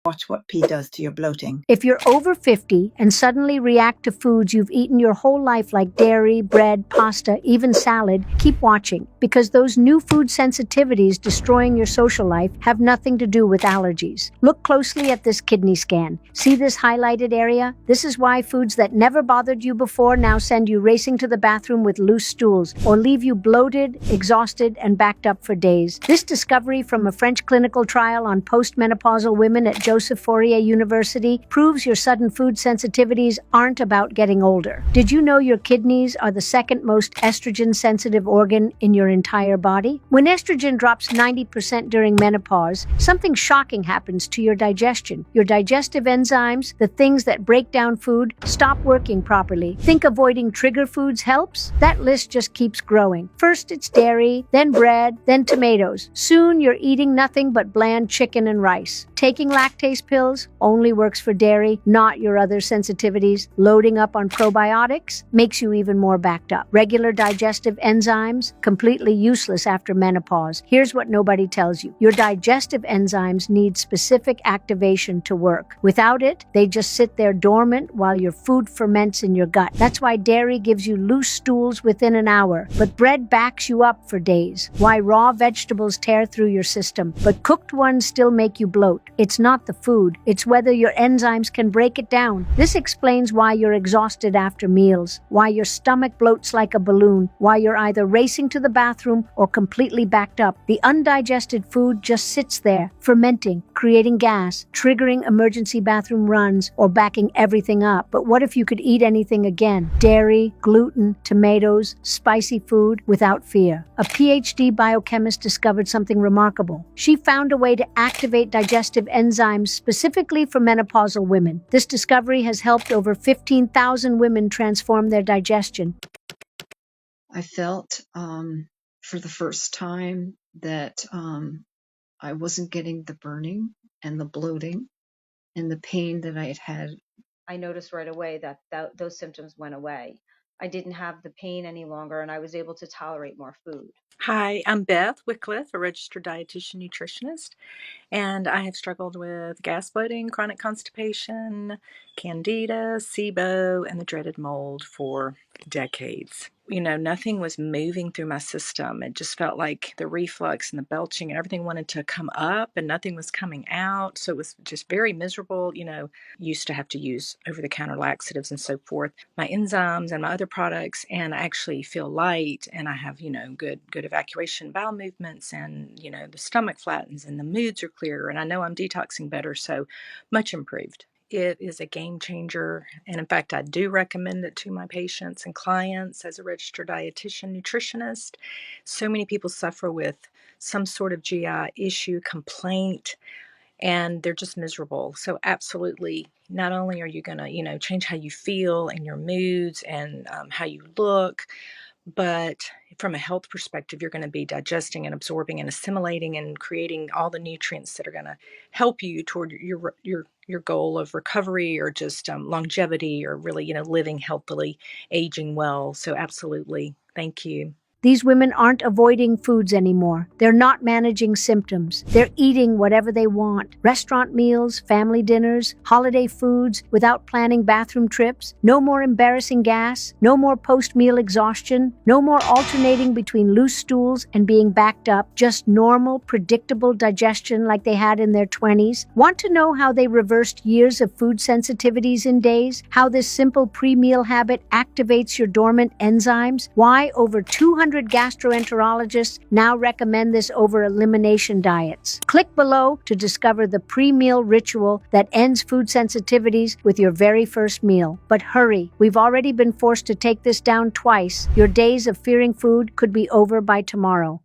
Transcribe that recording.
Watch what pee does to your bloating. If you're over 50 and suddenly react to foods you've eaten your whole life like dairy, bread, pasta, even salad, keep watching, because those new food sensitivities destroying your social life have nothing to do with allergies. Look closely at this kidney scan. See this highlighted area? This is why foods that never bothered you before now send you racing to the bathroom with loose stools or leave you bloated, exhausted, and backed up for days. This discovery from a French clinical trial on postmenopausal women at Joseph Fourier University proves your sudden food sensitivities aren't about getting older. Did you know your kidneys are the second most estrogen-sensitive organ in your entire body? When estrogen drops 90% during menopause, something shocking happens to your digestion. Your digestive enzymes, the things that break down food, stop working properly. Think avoiding trigger foods helps? That list just keeps growing. First it's dairy, then bread, then tomatoes. Soon you're eating nothing but bland chicken and rice. Taking lactase pills only works for dairy, not your other sensitivities. Loading up on probiotics makes you even more backed up. Regular digestive enzymes, completely useless after menopause. Here's what nobody tells you. Your digestive enzymes need specific activation to work. Without it, they just sit there dormant while your food ferments in your gut. That's why dairy gives you loose stools within an hour, but bread backs you up for days. Why raw vegetables tear through your system, but cooked ones still make you bloat. It's not the food, it's whether your enzymes can break it down. This explains why you're exhausted after meals, why your stomach bloats like a balloon, why you're either racing to the bathroom or completely backed up. The undigested food just sits there, fermenting, creating gas, triggering emergency bathroom runs, or backing everything up. But what if you could eat anything again? Dairy, gluten, tomatoes, spicy food, without fear. A PhD biochemist discovered something remarkable. She found a way to activate digestive enzymes specifically for menopausal women. This discovery has helped over 15,000 women transform their digestion. I felt for the first time that I wasn't getting the burning and the bloating and the pain that I had had. I noticed right away that those symptoms went away. I didn't have the pain any longer, and I was able to tolerate more food. Hi, I'm Beth Wycliffe, a registered dietitian nutritionist, and I have struggled with gas bloating, chronic constipation, candida, SIBO, and the dreaded mold for decades. Nothing was moving through my system. It just felt like the reflux and the belching and everything wanted to come up and nothing was coming out. So it was just very miserable. Used to have to use over-the-counter laxatives and so forth, my enzymes and my other products, and I actually feel light and I have, good evacuation, bowel movements, and, the stomach flattens and the moods are clearer, and I know I'm detoxing better, so much improved. It is a game changer, and in fact, I do recommend it to my patients and clients as a registered dietitian nutritionist. So many people suffer with some sort of GI issue, complaint, and they're just miserable. So absolutely, not only are you going to, change how you feel and your moods and how you look, but from a health perspective, you're going to be digesting and absorbing and assimilating and creating all the nutrients that are going to help you toward your goal of recovery or just longevity or really, living healthily, aging well. So absolutely. Thank you. These women aren't avoiding foods anymore. They're not managing symptoms. They're eating whatever they want. Restaurant meals, family dinners, holiday foods, without planning bathroom trips. No more embarrassing gas. No more post-meal exhaustion. No more alternating between loose stools and being backed up. Just normal, predictable digestion like they had in their 20s. Want to know how they reversed years of food sensitivities in days? How this simple pre-meal habit activates your dormant enzymes? Why over 200 gastroenterologists now recommend this over elimination diets. Click below to discover the pre-meal ritual that ends food sensitivities with your very first meal. But hurry, we've already been forced to take this down twice. Your days of fearing food could be over by tomorrow.